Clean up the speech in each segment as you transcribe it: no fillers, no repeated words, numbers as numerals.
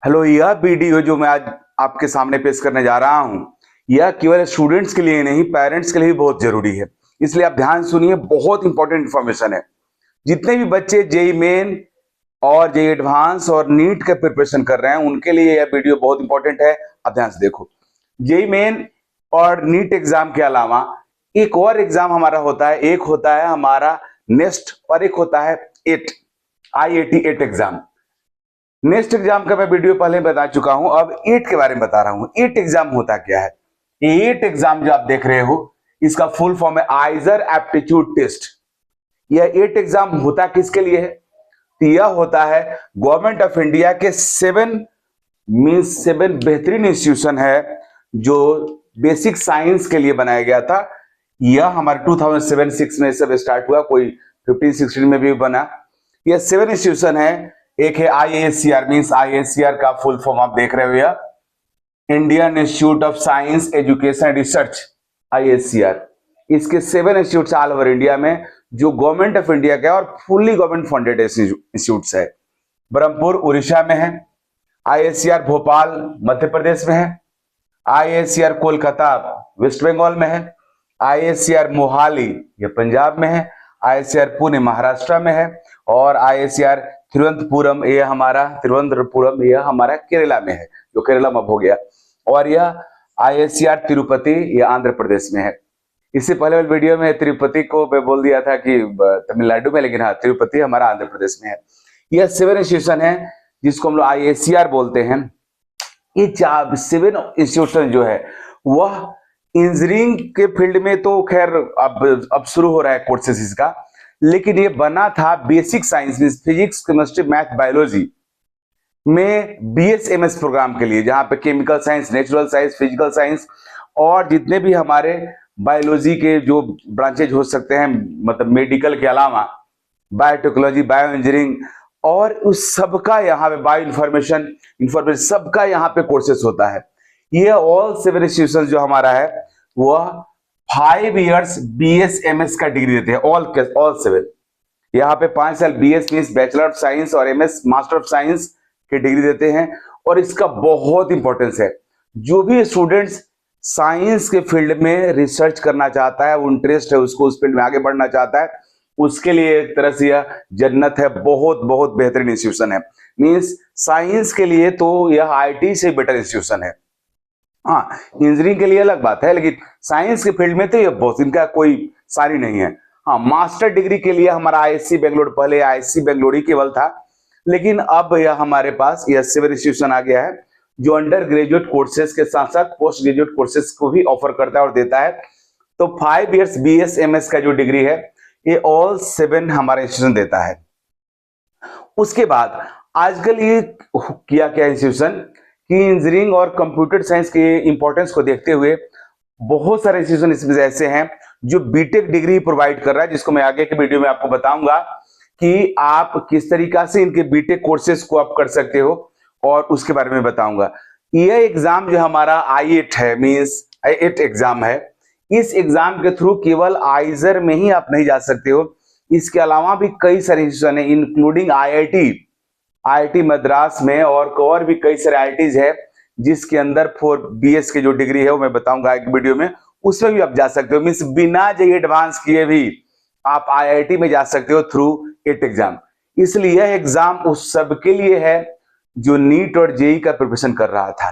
Hello, यह video जो मैं आज आपके सामने पेश करने जा रहा हूं, यह केवल स्टूडेंट्स के लिए नहीं, पेरेंट्स के लिए भी बहुत जरूरी है। इसलिए आप ध्यान सुनिए, बहुत इंपॉर्टेंट इंफॉर्मेशन है। जितने भी बच्चे जेई मेन और जेई एडवांस और नीट का प्रिपरेशन कर रहे हैं, उनके लिए यह वीडियो बहुत इंपॉर्टेंट है। आप ध्यान से देखो। जेई मेन और नीट एग्जाम के अलावा एक और एग्जाम हमारा होता है। एक होता है हमारा नेक्स्ट और एक होता है एट, IIT 8 एग्जाम। नेक्स्ट एग्जाम का मैं वीडियो पहले बता चुका हूं, अब 8 के बारे में बता रहा हूं। 8 एग्जाम होता क्या है? ये 8 एग्जाम जो आप देख रहे हो, इसका फुल फॉर्म है आइजर एप्टीट्यूड टेस्ट। यह 8 एग्जाम होता किसके लिए है? तो यह होता है गवर्नमेंट ऑफ इंडिया के 7 बेहतरीन इंस्टीट्यूशन है जो बेसिक साइंस के लिए बनाया गया था। यह हमारे 2007-6 में सब स्टार्ट हुआ, कोई 15-16 में भी बना। यह 7 इंस्टीट्यूशन है। एक है IISCR, मींस IISCR का फुल फॉर्म आप देख रहे हो, यह Indian institute of science education research, IISCR। इसके 7 इंस्टीट्यूट ऑल ओवर इंडिया में जो गवर्नमेंट ऑफ इंडिया का और फुल्ली गवर्नमेंट फंडेड इंस्टीट्यूट है। ब्रह्मपुर उड़ीसा में है, IISCR भोपाल मध्य प्रदेश में है, IISCR कोलकाता वेस्ट बंगाल में है, IISCR मोहाली ये पंजाब में है, IISCR पुणे महाराष्ट्र में है, और IISCR तिरुवनंतपुरम ये हमारा केरला में है, जो केरला में हो गया। और यह IISCR तिरुपति ये आंध्र प्रदेश में है। इससे पहले वाले वीडियो में तिरुपति को मैं बोल दिया था कि तमिलनाडु में, लेकिन हाँ, तिरुपति हमारा आंध्र प्रदेश में है। यह 7 इंस्टीट्यूशन है जिसको हम लोग IISCR बोलते हैं। ये 7 इंस्टीट्यूशन जो है वह इंजीनियरिंग के फील्ड में तो खैर अब शुरू हो रहा है कोर्सेस इसका, लेकिन ये बना था बेसिक साइंस में, फिजिक्स केमिस्ट्री मैथ बायोलॉजी में BSMS प्रोग्राम के लिए, जहां पे chemical science, natural science, physical science और जितने भी हमारे बायोलॉजी के जो ब्रांचेज हो सकते हैं, मतलब मेडिकल के अलावा बायोटेक्नोलॉजी, बायो इंजीनियरिंग और उस सबका यहाँ पे बायो इंफॉर्मेशन सबका यहाँ पे कोर्सेस होता है। ये ऑल 7 इंस्टीट्यूशन जो हमारा है वह 5 इयर्स BSMS का डिग्री देते हैं, ऑल 7। यहाँ पे 5 साल BS means bachelor of science और MS मास्टर ऑफ साइंस की डिग्री देते हैं। और इसका बहुत इंपॉर्टेंस है, जो भी स्टूडेंट्स साइंस के फील्ड में रिसर्च करना चाहता है, इंटरेस्ट है उसको, उस फील्ड में आगे बढ़ना चाहता है, उसके लिए एक तरह से यह जन्नत है। बहुत बहुत बेहतरीन इंस्टीट्यूशन है। मींस साइंस के लिए तो यह IIT से बेटर इंस्टीट्यूशन है। हाँ, इंजीनियरिंग के लिए अलग बात है, लेकिन साइंस के फील्ड में तो ये बहुत, इनका कोई सारी नहीं है। हाँ, मास्टर डिग्री के लिए हमारा IISc बेंगलोर, पहले IISc बेंगलोर ही केवल था, लेकिन अब यह हमारे पास यह 7 इंस्टीट्यूशन आ गया है जो अंडर ग्रेजुएट कोर्सेज के साथ साथ पोस्ट ग्रेजुएट कोर्सेज को भी ऑफर करता है और देता है। तो 5 इयर्स BSMS का जो डिग्री है ये ऑल 7 हमारा इंस्टीट्यूशन देता है। उसके बाद आजकल ये किया क्या इंस्टीट्यूशन कि इंजीनियरिंग और कंप्यूटर साइंस के इंपॉर्टेंस को देखते हुए बहुत सारे इंस्टीट्यूशन इसमें ऐसे हैं जो बीटेक डिग्री प्रोवाइड कर रहा है, जिसको मैं आगे के वीडियो में आपको बताऊंगा कि आप किस तरीका से इनके बीटेक कोर्सेज को आप कर सकते हो, और उसके बारे में बताऊंगा। यह एग्जाम जो हमारा I8 है, मींस I8 एग्जाम है, इस एग्जाम के थ्रू केवल आइजर में ही आप नहीं जा सकते हो, इसके अलावा भी कई सारे इंस्टीट्यूशन है, इंक्लूडिंग IIT मद्रास में, और भी कई सारे IITs है जिसके अंदर 4 BS की जो डिग्री है वो मैं बताऊंगा एक वीडियो में, उसमें भी आप जा सकते हो। मींस बिना जेईई एडवांस किए भी आप IIT में जा सकते हो थ्रू 8 एग्जाम। इसलिए यह एग्जाम उस सब के लिए है जो नीट और जेईई का प्रिपरेशन कर रहा था।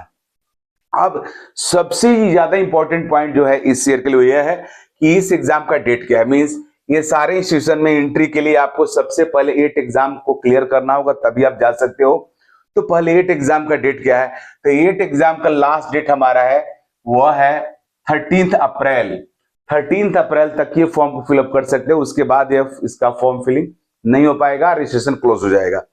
अब सबसे ज्यादा इंपॉर्टेंट पॉइंट जो है इस ईयर के लिए यह है कि इस एग्जाम का डेट क्या है। मींस ये सारे इंस्टीट्यूशन में एंट्री के लिए आपको सबसे पहले 8 एग्जाम को क्लियर करना होगा, तभी आप जा सकते हो। तो पहले 8 एग्जाम का डेट क्या है? तो 8 एग्जाम का लास्ट डेट हमारा है वह है 13 अप्रैल। 13 अप्रैल तक ये फॉर्म को फिलअप कर सकते हो, उसके बाद इसका फॉर्म फिलिंग नहीं हो पाएगा, रजिस्ट्रेशन क्लोज हो जाएगा।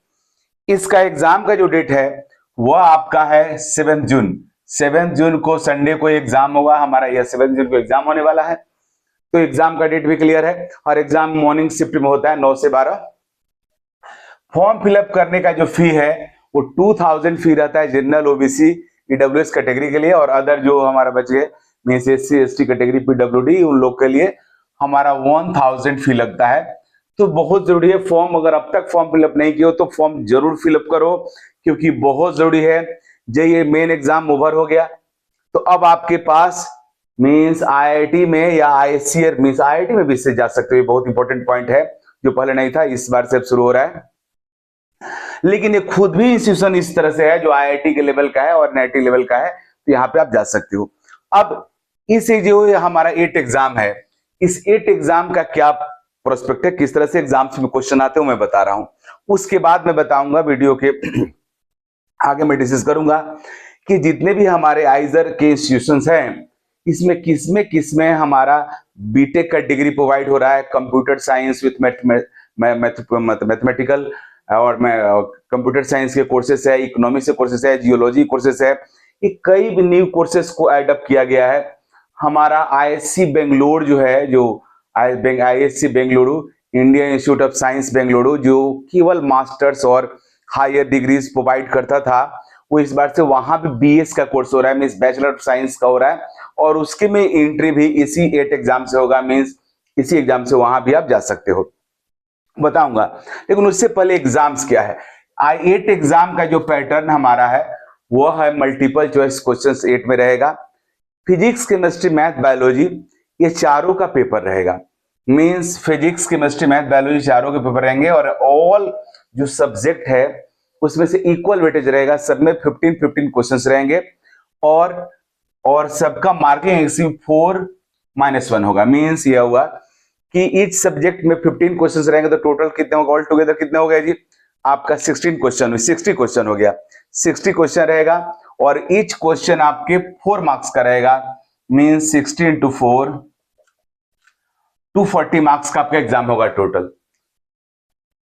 इसका एग्जाम का जो डेट है वह आपका है 7 जून। 7 जून को संडे को एग्जाम होगा हमारा, यह 7 जून को एग्जाम होने वाला है। तो एग्जाम का डेट भी क्लियर है, और एग्जाम मॉर्निंग शिफ्ट में होता है 9 से 12। फॉर्म फिलअप करने का जो फी है वो 2000 फी रहता है जनरल, OBC, EWS कैटेगरी के लिए, और अदर जो हमारा बच गए means SC ST category PWD उन लोग के लिए हमारा 1000 फी लगता है। तो बहुत जरूरी है फॉर्म, अगर अब तक फॉर्म फिलअप नहीं किया हो तो फॉर्म जरूर फिलअप करो, क्योंकि बहुत जरूरी है। ये मेन एग्जाम ओवर हो गया, तो अब आपके पास मींस आईआईटी में या आईएससीआर मींस आईआईटी में भी इससे जा सकते हो। ये बहुत इंपॉर्टेंट पॉइंट है जो पहले नहीं था, इस बार से अब शुरू हो रहा है। लेकिन ये खुद भी इंस्टीट्यूशन इस तरह से है जो आईआईटी के लेवल का है और एनआईटी लेवल का है, तो यहाँ पे आप जा सकते हो। अब इस जो हमारा 8 एग्जाम है, इस 8 एग्जाम का क्या प्रोस्पेक्ट है, किस तरह से एग्जाम्स में क्वेश्चन आते हैं मैं बता रहा हूं। उसके बाद मैं बताऊंगा वीडियो के आगे मैं डिस्कस करूंगा कि जितने भी हमारे आइजर के इंस्टीट्यूशंस हैं, इसमें किसमें हमारा बीटेक का डिग्री प्रोवाइड हो रहा है, कंप्यूटर साइंस विथ मैथमेटिकल और कंप्यूटर साइंस के कोर्सेस है, इकोनॉमिक्स के कोर्सेस है, जियोलॉजी कोर्सेस है। ये कई भी न्यू कोर्सेस को एड अप किया गया है। हमारा आईएससी बेंगलोर जो है, जो ISC Bengaluru, Indian institute of science Bengaluru, जो केवल मास्टर्स और हायर डिग्रीज प्रोवाइड करता था, वो इस बार से वहां भी बीएस का कोर्स हो रहा है, मींस बैचलर ऑफ साइंस का हो रहा है, और उसके में एंट्री भी इसी 8 एग्जाम से होगा, मींस इसी एग्जाम से वहां भी आप जा सकते हो, बताऊंगा। लेकिन उससे पहले एग्जाम्स क्या है। 8 एग्जाम का जो पैटर्न हमारा है वो है मल्टीपल चॉइस क्वेश्चंस 8 में रहेगा। फिजिक्स, केमिस्ट्री, मैथ, बायोलॉजी, ये चारों का पेपर रहेगा। Means physics, chemistry, math, biology चारों के पेपर रहेंगे, और ऑल जो सब्जेक्ट है उसमें से इक्वल वेटेज रहेगा। सब में 15-15 क्वेश्चंस रहेंगे, और सबका मार्किंग 4-1 होगा। मींस ये हुआ कि ईच सब्जेक्ट में 15 क्वेश्चंस रहेंगे, तो टोटल कितने होगा, ऑल टुगेदर कितने हो गए जी आपका 60 क्वेश्चन हो गया। 60 क्वेश्चन रहेगा, और ईच क्वेश्चन आपके 4 मार्क्स का रहेगा। मींस 60 × 4 240 मार्क्स का आपका एग्जाम होगा टोटल।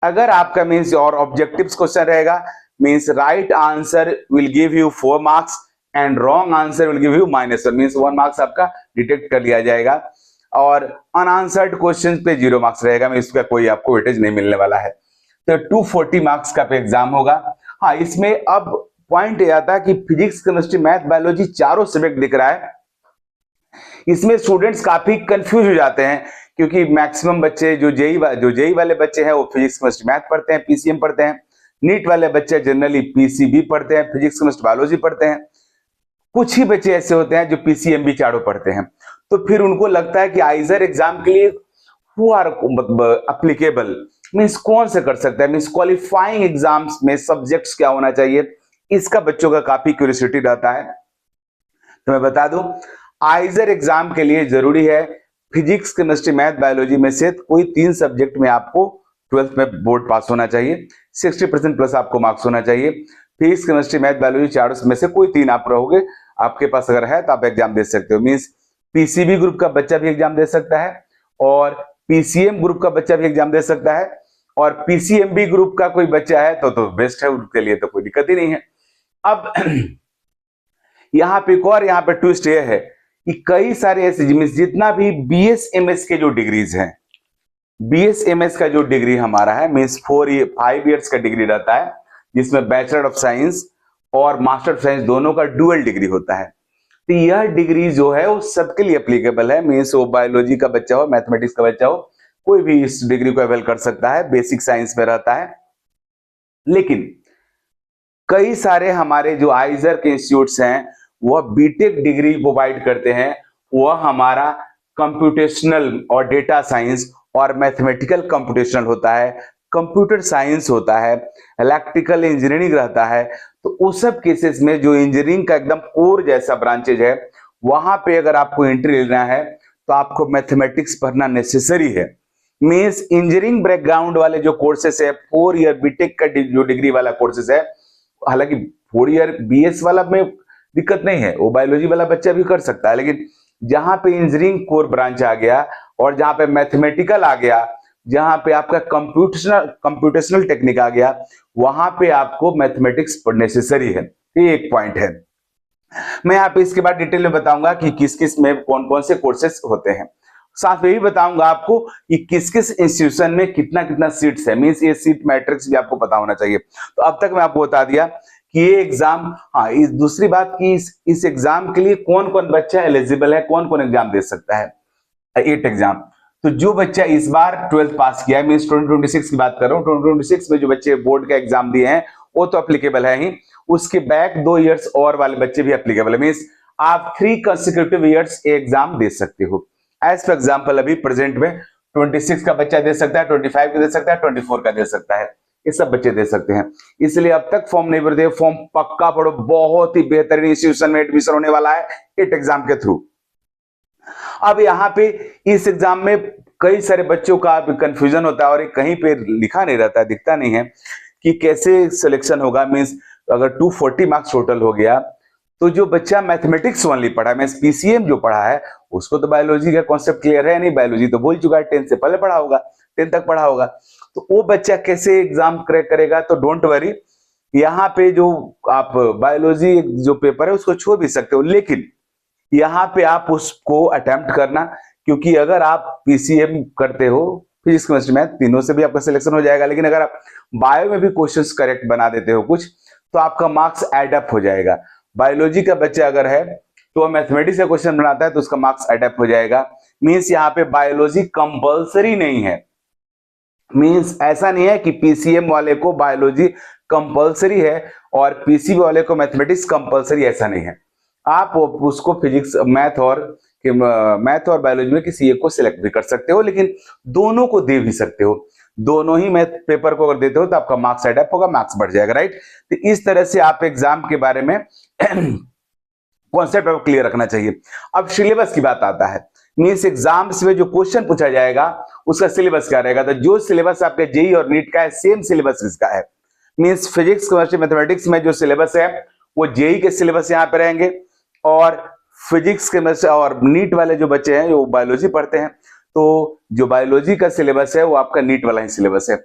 अगर आपका मींस और ऑब्जेक्टिव्स क्वेश्चन रहेगा, means right answer will give you 4 marks and wrong answer will give you -1, means 1 marks आपका डिटेक्ट कर लिया जाएगा, और अनआंसर्ड क्वेश्चंस पे 0 मार्क्स रहेगा, मींस इसका कोई आपको वेटेज नहीं मिलने वाला है। तो 240 मार्क्स का एग्जाम होगा। हाँ, इसमें अब पॉइंट ये आता है कि फिजिक्स, केमिस्ट्री, मैथ, बायोलॉजी चारों सब्जेक्ट दिख रहा है। इसमें स्टूडेंट्स काफी कंफ्यूज हो जाते हैं, क्योंकि मैक्सिमम बच्चे जो जेई वाले बच्चे हैं वो फिजिक्स, केमिस्ट्री, मैथ पढ़ते हैं, पीसीएम पढ़ते हैं। नीट वाले बच्चे जनरली पीसीबी पढ़ते हैं, फिजिक्स, केमिस्ट्री, बायोलॉजी पढ़ते हैं। कुछ ही बच्चे ऐसे होते हैं जो पीसीएमबी चारों पढ़ते हैं। तो फिर उनको लगता है कि आइजर एग्जाम के लिए हु आर एप्लीकेबल, मींस कौन से कर सकता है, मींस क्वालिफाइंग एग्जाम्स में सब्जेक्ट्स क्या होना चाहिए, इसका बच्चों का काफी क्यूरियोसिटी रहता है। तो मैं बता दूं, आइजर एग्जाम के लिए जरूरी है फिजिक्स, केमिस्ट्री, मैथ, बायोलॉजी में से कोई 3 सब्जेक्ट में आपको 12th में बोर्ड पास होना चाहिए, 60% प्लस आपको मार्क्स होना चाहिए। फिजिक्स, केमिस्ट्री, मैथ, बायोलॉजी चारों में से कोई 3 आप रहोगे, आपके पास अगर है तो आप एग्जाम दे सकते हो। मींस पीसीबी ग्रुप का बच्चा भी एग्जाम दे सकता है, और पीसीएम ग्रुप का बच्चा भी एग्जाम दे सकता है, और पीसीएमबी ग्रुप का कोई बच्चा है तो बेस्ट है, उनके लिए तो कोई दिक्कत ही नहीं है। अब यहाँ पे एक और यहाँ पे ट्विस्ट ये है कि कई सारे ऐसे जितना भी बीएसएमएस के जो डिग्रीज हैं, बीएसएमएस का जो डिग्री हमारा है, मींस 5 इयर्स का डिग्री रहता है, जिसमें बैचलर ऑफ साइंस और मास्टर ऑफ साइंस दोनों का डुअल डिग्री होता है। तो यह डिग्री जो है वो सबके लिए एप्लीकेबल है, मींस वो बायोलॉजी का बच्चा हो, मैथमेटिक्स का बच्चा हो, कोई भी इस डिग्री को अवेल कर सकता है, बेसिक साइंस में रहता है। लेकिन कई सारे हमारे जो आइजर के इंस्टीट्यूट्स हैं वह बीटेक डिग्री प्रोवाइड करते हैं, वह हमारा कंप्यूटेशनल और डेटा साइंस और मैथमेटिकल कंप्यूटेशनल होता है, कंप्यूटर साइंस होता है, इलेक्ट्रिकल इंजीनियरिंग रहता है। तो उस सब केसेस में जो इंजीनियरिंग का एकदम कोर जैसा ब्रांचेज है, वहां पे अगर आपको एंट्री लेना है तो आपको मैथमेटिक्स पढ़ना नेसेसरी है। मींस इंजीनियरिंग बैकग्राउंड वाले जो कोर्सेस है, 4 ईयर बीटेक का जो डिग्री वाला कोर्सेस है, हालांकि 4 ईयर बीएस वाला में दिक्कत नहीं है, वो बायोलॉजी वाला बच्चा भी कर सकता है, लेकिन जहां पे इंजीनियरिंग कोर ब्रांच आ गया और जहां पे मैथमेटिकल आ गया, जहां पे आपका कंप्यूटेशनल टेक्निक आ गया, वहां पे आपको मैथमेटिक्स पढ़ना नेसेसरी है। ये एक पॉइंट है। मैं यहाँ पे इसके बाद डिटेल में बताऊंगा कि किस किस में कौन कौन से कोर्सेस होते हैं। साथ में भी बताऊंगा आपको कि किस किस इंस्टीट्यूशन में कितना कितना सीट्स है, मींस ये सीट मैट्रिक्स भी आपको पता होना चाहिए। तो अब तक मैं आपको बता दिया कि ये एग्जाम, हाँ, इस दूसरी बात की इस एग्जाम के लिए कौन कौन बच्चा एलिजिबल है, कौन कौन एग्जाम दे सकता है, 8 एग्जाम। तो जो बच्चा इस बार 12th पास किया है, मींस 2026 की बात कर रहा हूँ, 2026 में जो बच्चे बोर्ड का एग्जाम दिए हैं वो तो एप्लीकेबल है ही, उसके बैक 2 इयर्स और वाले बच्चे भी एप्लीकेबल है। मींस आप 3 कंसेक्यूटिव इयर्स एग्जाम दे सकते हो। एज फॉर एग्जाम्पल अभी प्रेजेंट में 26 का बच्चा दे सकता है, 25 का दे सकता है, 24 का दे सकता है, ये सब बच्चे दे सकते हैं। इसलिए अब तक फॉर्म नहीं भरते, फॉर्म पक्का पढ़ो, बहुत ही बेहतरीन इंस्टीट्यूशन में एडमिशन होने वाला है इट एग्जाम के थ्रू। अब यहाँ पे इस एग्जाम में कई सारे बच्चों का कंफ्यूजन होता है और कहीं पे लिखा नहीं रहता है, दिखता नहीं है कि कैसे सिलेक्शन होगा। मींस अगर 240 मार्क्स टोटल हो गया तो जो बच्चा मैथमेटिक्स ओनली पढ़ा है, मींस पीसीएम जो पढ़ा है, उसको तो बायोलॉजी का कॉन्सेप्ट क्लियर है नहीं, बायोलॉजी तो भूल चुका है, 10 से पहले पढ़ा होगा, 10 तक पढ़ा होगा, तो वो बच्चा कैसे एग्जाम क्रैक करेगा। तो डोंट वरी, यहाँ पे जो आप बायोलॉजी जो पेपर है उसको छोड़ भी सकते हो, लेकिन यहाँ पे आप उसको अटेम्प्ट करना, क्योंकि अगर आप पीसीएम करते हो, फिजिक्स केमिस्ट्री मैथ तीनों से भी आपका सिलेक्शन हो जाएगा, लेकिन अगर आप बायो में भी क्वेश्चंस करेक्ट बना देते हो कुछ, तो आपका मार्क्स एड अप हो जाएगा। बायोलॉजी का बच्चा अगर है तो मैथमेटिक्स का क्वेश्चन बनाता है तो उसका मार्क्स एड अप हो जाएगा। मींस यहाँ पे बायोलॉजी कंपलसरी नहीं है, मींस ऐसा नहीं है कि पीसीएम वाले को बायोलॉजी कंपलसरी है और पीसीबी वाले को मैथमेटिक्स कंपलसरी, ऐसा नहीं है। आप उसको फिजिक्स मैथ और बायोलॉजी में किसी एक को सिलेक्ट भी कर सकते हो, लेकिन दोनों को दे भी सकते हो। दोनों ही मैथ पेपर को अगर देते हो तो आपका मार्क्स एड अप होगा, मार्क्स बढ़ जाएगा, राइट। तो इस तरह से आप एग्जाम के बारे में कॉन्सेप्ट आपको क्लियर रखना चाहिए। अब सिलेबस की बात आता है, मींस एग्जाम्स में जो क्वेश्चन पूछा जाएगा उसका सिलेबस क्या रहेगा। तो जो सिलेबस आपके जेईई और नीट का है, सेम सिलेबस इसका है। मींस फिजिक्स केमिस्ट्री मैथमेटिक्स में जो सिलेबस है वो जेईई के सिलेबस यहाँ पे रहेंगे, और फिजिक्स केमिस्ट्री और नीट वाले जो बच्चे हैं जो बायोलॉजी पढ़ते हैं, तो जो बायोलॉजी का सिलेबस है वो आपका नीट वाला ही सिलेबस है।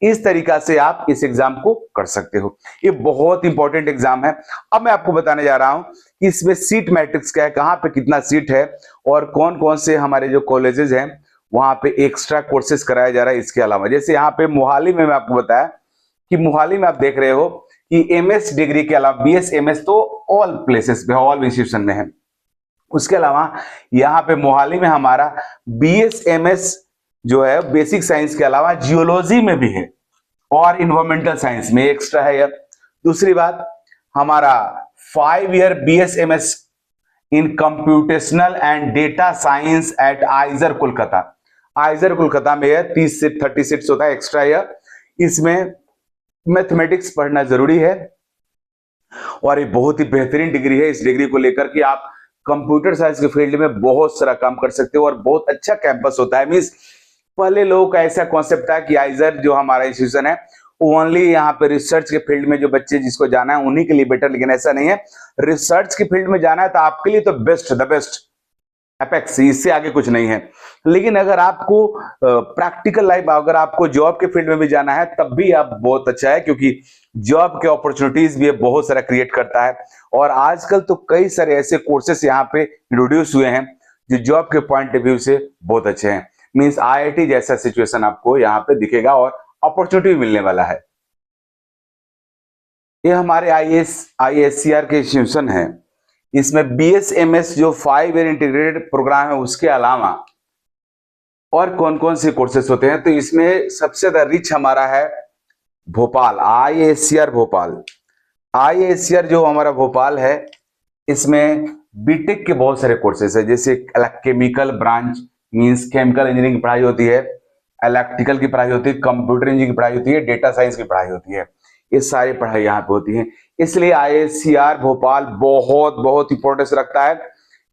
इस तरीका से आप इस एग्जाम को कर सकते हो। ये बहुत इंपॉर्टेंट एग्जाम है। अब मैं आपको बताने जा रहा हूं कि इसमें सीट मैट्रिक्स क्या है, कहां पे कितना सीट है, और कौन कौन से हमारे जो कॉलेजेस हैं वहां पे एक्स्ट्रा कोर्सेज कराया जा रहा है। इसके अलावा जैसे यहाँ पे मोहाली में मैं आपको बताया कि मोहाली में आप देख रहे हो कि एमएस डिग्री के अलावा बीएस एमएस तो ऑल प्लेसेस पे, ऑल इंस्टीट्यूशन में है। उसके अलावा यहाँ पे मोहाली में हमारा बीएसएमएस जो है बेसिक साइंस के अलावा जियोलॉजी में भी है और इन्वायरमेंटल साइंस में एक्स्ट्रा है। दूसरी बात, हमारा 5 year BSMS in computational and data science at IISER Kolkata. IISER Kolkata में है 30 से 30 सीट्स होता है एक्स्ट्रा ईयर। इसमें मैथमेटिक्स पढ़ना जरूरी है और ये बहुत ही बेहतरीन डिग्री है। इस डिग्री को लेकर के आप कंप्यूटर साइंस के फील्ड में बहुत सारा काम कर सकते हो और बहुत अच्छा कैंपस होता है। मींस पहले लोगों का ऐसा कॉन्सेप्ट था कि आइजर जो हमारा इंस्टीट्यूशन है ओनली यहाँ पे रिसर्च के फील्ड में जो बच्चे जिसको जाना है उन्हीं के लिए बेटर, लेकिन ऐसा नहीं है। रिसर्च के फील्ड में जाना है तो आपके लिए तो बेस्ट, द बेस्ट, एपेक्स, इससे आगे कुछ नहीं है। लेकिन अगर आपको प्रैक्टिकल लाइफ, अगर आपको जॉब के फील्ड में भी जाना है तब भी आप बहुत अच्छा है, क्योंकि जॉब के अपॉर्चुनिटीज भी बहुत सारा क्रिएट करता है। और आजकल तो कई सारे ऐसे कोर्सेस यहाँ पे इंट्रोड्यूस हुए हैं जो जॉब के पॉइंट ऑफ व्यू से बहुत अच्छे हैं। मींस आईआईटी जैसा सिचुएशन आपको यहाँ पे दिखेगा और अपॉर्चुनिटी मिलने वाला है। ये हमारे आईएससीआर के इंस्टीट्यूशन है। इसमें बीएसएमएस जो 5 ईयर इंटीग्रेटेड प्रोग्राम है उसके अलावा और कौन कौन से कोर्सेस होते हैं, तो इसमें सबसे ज्यादा रिच हमारा है भोपाल, आईएससीआर भोपाल। आईएससीआर जो हमारा भोपाल है इसमें बीटेक के बहुत सारे कोर्सेस है, जैसे chemical branch, means chemical engineering की पढ़ाई होती है, इलेक्ट्रिकल की पढ़ाई होती है, कंप्यूटर इंजीनियरिंग की पढ़ाई होती है, डेटा साइंस की पढ़ाई होती है। ये सारी पढ़ाई यहाँ पे होती है। इसलिए आईएससीआर भोपाल बहुत बहुत इंपॉर्टेंस रखता है,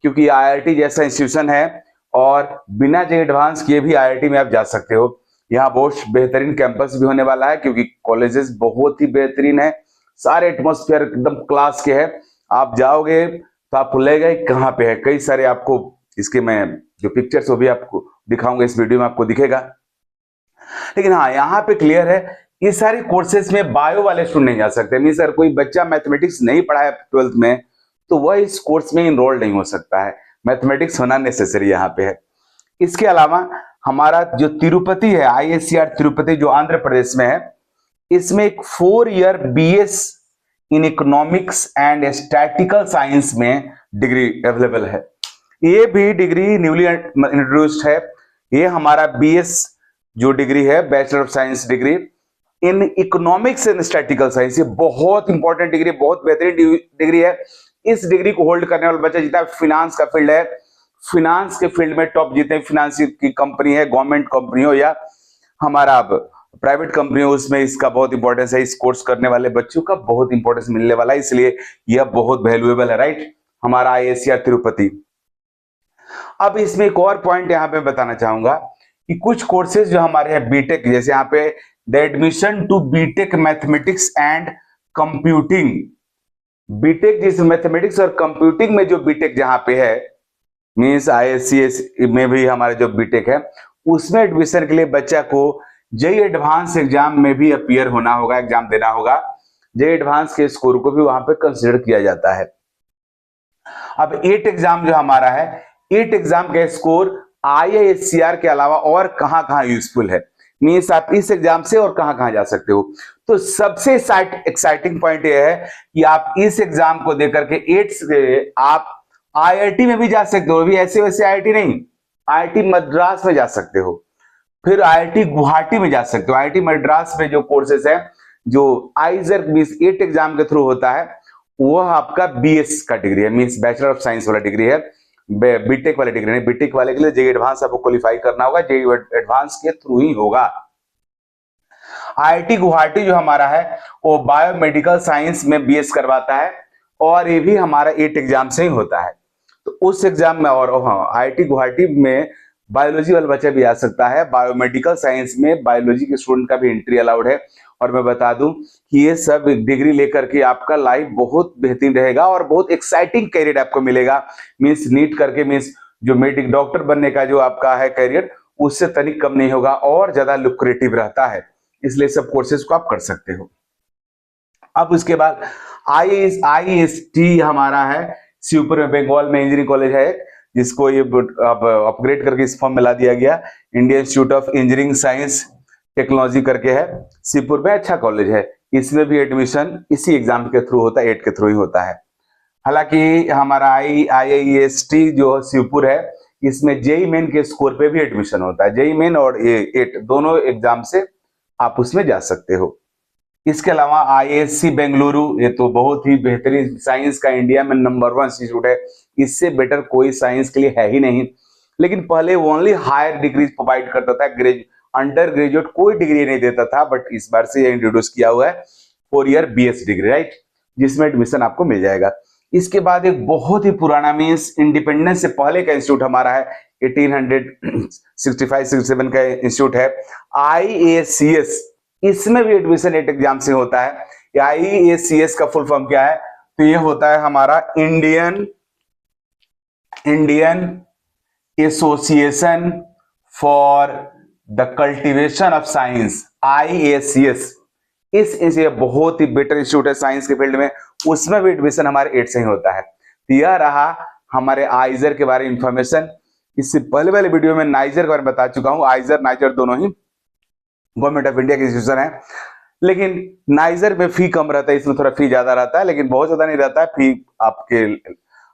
क्योंकि आईआईटी जैसा इंस्टीट्यूशन है और बिना जे एडवांस किए भी आईआईटी में आप जा सकते हो। यहाँ बहुत बेहतरीन कैंपस भी होने वाला है, क्योंकि कॉलेजेस बहुत ही बेहतरीन है, सारे एटमॉस्फेयर एकदम क्लास के है। आप जाओगे तो आपको लगेगा कहाँ पे है। कई सारे आपको इसके मैं जो पिक्चर्स वो भी आपको दिखाऊंगा, इस वीडियो में आपको दिखेगा। लेकिन हाँ, यहाँ पे क्लियर है ये सारे कोर्सेज में बायो वाले स्टूडेंट नहीं जा सकते। मीन सर कोई बच्चा मैथमेटिक्स नहीं पढ़ा है 12th में तो वह इस कोर्स में इनरोल नहीं हो सकता है, मैथमेटिक्स होना नेसेसरी यहाँ पे है। इसके अलावा हमारा जो तिरुपति है, आईएससीआर तिरुपति जो आंध्र प्रदेश में है, इसमें एक 4 year BS in economics and statical science में डिग्री अवेलेबल है। ये भी डिग्री न्यूली इंट्रोड्यूस्ड है। ये हमारा बीएस जो डिग्री है, bachelor of science degree, in economics and statistical science. ये बहुत इंपॉर्टेंट डिग्री, बहुत बेहतरीन डिग्री है। इस डिग्री को होल्ड करने वाला बच्चा जितना फिनांस का फील्ड है, फिनांस के फील्ड में टॉप जितने फिनांस की कंपनी है, गवर्नमेंट कंपनी हो या हमारा प्राइवेट कंपनी हो, उसमें इसका बहुत इंपॉर्टेंस है। इस कोर्स करने वाले बच्चों का बहुत इंपॉर्टेंस मिलने वाला है, इसलिए यह बहुत वैल्यूएबल है, राइट, हमारा आईएससीआर तिरुपति। अब इसमें एक और पॉइंट यहां पे बताना चाहूंगा कि कुछ कोर्सेज जो हमारे हैं बीटेक, जैसे यहाँ पे the admission to BTech mathematics and computing, BTech जिस मैथमेटिक्स और कंप्यूटिंग में जो बीटेक जहां पे है, मीन्स आईएससीएस में भी हमारे जो बीटेक है, उसमें एडमिशन के लिए बच्चा को जेईई एडवांस एग्जाम में भी अपीयर होना होगा, एग्जाम देना होगा। जेईई एडवांस के स्कोर को भी वहां पे कंसिडर किया जाता है। अब 8 एग्जाम जो हमारा है, 8 एग्जाम का स्कोर आईआईएससीआर के अलावा और कहां-कहां यूजफुल है, मीन्स आप इस एग्जाम से और कहां-कहां जा सकते हो। तो सबसे एक्साइटिंग पॉइंट यह है कि आप इस एग्जाम को देकर के 8 से आप आईआईटी में भी जा सकते हो, भी ऐसे वैसे आईआईटी नहीं, आईआईटी मद्रास में जा सकते हो, फिर आईआईटी गुवाहाटी में जा सकते हो। आईआईटी मद्रास में जो कोर्सेज है, जो आइजर मींस 8 एग्जाम के थ्रू होता है, वह आपका बीएस का डिग्री है, मींस बैचलर ऑफ साइंस वाला डिग्री है, बीटेक वाले डिग्री नहीं। बीटेक वाले के लिए जेईई एडवांस आपको क्वालिफाई करना होगा, जेईई एडवांस के थ्रू ही होगा। आईआईटी गुवाहाटी जो हमारा है वो बायोमेडिकल साइंस में बीएस करवाता है, और ये भी हमारा 8 एग्जाम से ही होता है। तो उस एग्जाम में, और हाँ, आईआईटी गुवाहाटी में बायोलॉजी वाला बच्चा भी आ सकता है। बायोमेडिकल साइंस में बायोलॉजी के स्टूडेंट का भी एंट्री अलाउड है। और मैं बता दूं कि ये सब डिग्री लेकर के आपका लाइफ बहुत बेहतरीन रहेगा और बहुत एक्साइटिंग करियर आपको मिलेगा। मींस नीट करके, मींस जो मेडिक डॉक्टर बनने का जो आपका है करियर, उससे तनिक कम नहीं होगा और ज्यादा लुक्रेटिव रहता है, इसलिए सब कोर्सेज को आप कर सकते हो। अब उसके बाद आईएसटी हमारा है शिवपुर में, बंगाल में इंजीनियरिंग कॉलेज है, जिसको ये अब अपग्रेड करके इस फॉर्म में ला दिया गया। Indian institute of engineering science technology करके है, शिवपुर में, अच्छा कॉलेज है। इसमें भी एडमिशन इसी एग्जाम के थ्रू होता है, 8 के थ्रू ही होता है। हालांकि हमारा आईआईएसटी जो शिवपुर है, इसमें जेईई मेन के स्कोर पे भी एडमिशन होता है। जेईई मेन और 8 दोनों एग्जाम से आप उसमें जा सकते हो। इसके अलावा आईआईएससी बेंगलुरु, ये तो बहुत ही बेहतरीन साइंस का इंडिया में नंबर 1 इंस्टीट्यूट है, इससे बेटर कोई साइंस के लिए है ही नहीं। लेकिन पहले वो ओनली हायर डिग्री प्रोवाइड करता था, अंडर ग्रेजुएट कोई डिग्री नहीं देता था, बट इस बार से ये इंट्रोड्यूस किया हुआ है 4 ईयर बीएस डिग्री, राइट, जिसमें एडमिशन आपको मिल जाएगा। इसके बाद एक बहुत ही पुराना, मींस इंडिपेंडेंस से पहले का इंस्टीट्यूट हमारा है, 1865-67 का इंस्टीट्यूट है, आईएसीएस। इसमें भी एडमिशन 8 एग्जाम से होता है। आईएसीएस का फुल फॉर्म क्या है? तो ये होता है हमारा Indian Association for the Cultivation of Science, IACS. इस ये बहुत ही बेटर इंस्टीट्यूट है साइंस के फील्ड में, उसमें भी एडमिशन हमारे 8 से ही होता है। तो यह रहा हमारे आइजर के बारे में इंफॉर्मेशन। इससे पहले वाले वीडियो में नाइजर के बारे में बता चुका हूं। आइजर नाइजर दोनों ही गवर्नमेंट ऑफ इंडिया के इंस्टीट्यूशन है, लेकिन नाइजर में फी कम रहता है, इसमें थोड़ा फी ज्यादा रहता है, लेकिन बहुत ज्यादा नहीं रहता है फी।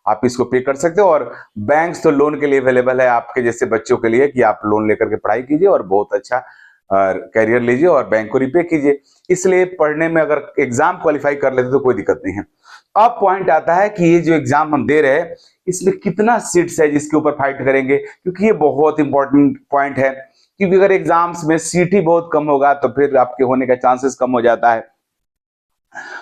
आप इसको पे कर सकते हो, और बैंक्स तो लोन के लिए अवेलेबल है आपके जैसे बच्चों के लिए, कि आप लोन लेकर के पढ़ाई कीजिए और बहुत अच्छा कैरियर लीजिए और बैंक को रिपे कीजिए। इसलिए पढ़ने में अगर एग्जाम क्वालिफाई कर लेते तो कोई दिक्कत नहीं है। अब पॉइंट आता है कि ये जो एग्जाम हम दे रहे हैं, इसमें कितना सीट्स है जिसके ऊपर फाइट करेंगे, क्योंकि ये बहुत इंपॉर्टेंट पॉइंट है। क्योंकि अगर एग्जाम्स में सीट ही बहुत कम होगा तो फिर आपके होने का चांसेस कम हो जाता है।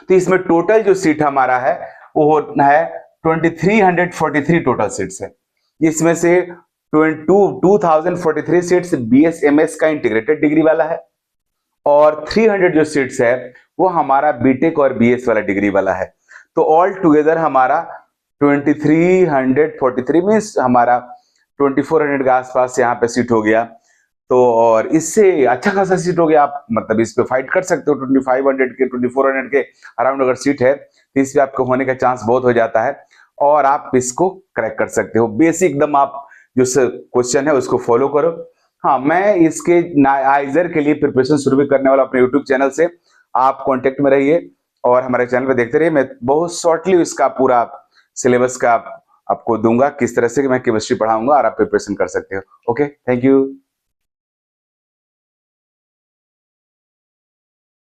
तो इसमें टोटल जो सीट हमारा है वो है 2343 टोटल सीट्स है, जिसमें से 2043 सीट्स बीएसएमएस का इंटीग्रेटेड डिग्री वाला है, और 300 जो सीट्स है वो हमारा बीटेक और बीएस वाला डिग्री वाला है। तो ऑल टुगेदर हमारा 2343 मीन्स हमारा 2400 के आसपास यहाँ पे सीट हो गया। तो और इससे अच्छा खासा सीट हो गया, आप मतलब इस पे फाइट कर सकते हो। 2500 के 2400 के अराउंड अगर सीट है तो इस पे आपको होने का चांस बहुत हो जाता है, और आप इसको क्रैक कर सकते हो। बेसिक एकदम आप जो क्वेश्चन है उसको फॉलो करो। हाँ, मैं इसके आइजर के लिए प्रिपरेशन शुरू भी करने वाला अपने यूट्यूब चैनल से, आप कांटेक्ट में रहिए और हमारे चैनल पे देखते रहिए। मैं बहुत शॉर्टली इसका पूरा सिलेबस का आपको दूंगा, किस तरह से मैं केमिस्ट्री पढ़ाऊंगा और आप प्रिपरेशन कर सकते हो। Okay, thank you.